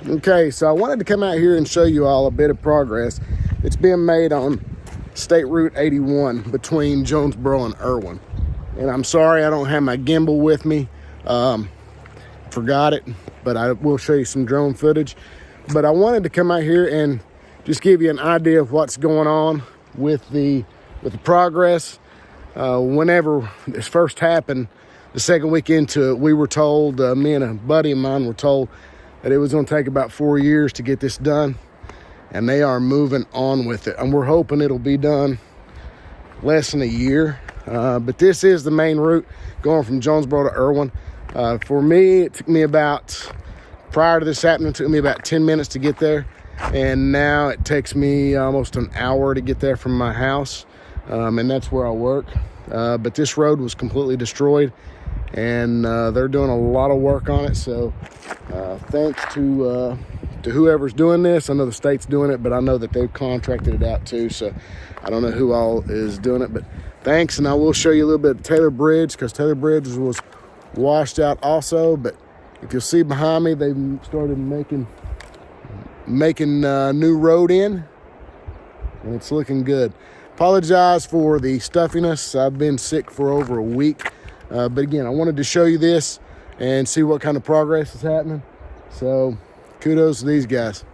Okay, so I wanted to come out here and show you all a bit of progress that's being made on State Route 81 between Jonesborough and Erwin. And I'm sorry I don't have my gimbal with me. Forgot it, but I will show you some drone footage. But I wanted to come out here and just give you an idea of what's going on with the progress. Whenever this first happened, the second week into it, we were told, me and a buddy of mine were told that it was going to take about 4 years to get this done, and they are moving on with it. And we're hoping it'll be done less than a year. But this is the main route going from Jonesborough to Erwin. For me, it took me about, prior to this happening, it took me about 10 minutes to get there. And now it takes me almost an hour to get there from my house. And that's where I work. But this road was completely destroyed, and they're doing a lot of work on it. So thanks to whoever's doing this. I know the state's doing it, but I know that they've contracted it out too. So I don't know who all is doing it, but thanks. And I will show you a little bit of Taylor Bridge, because Taylor Bridge was washed out also. But if you'll see behind me, they've started making new road in, and it's looking good. Apologize for the stuffiness. I've been sick for over a week. But again, I wanted to show you this and see what kind of progress is happening. So kudos to these guys.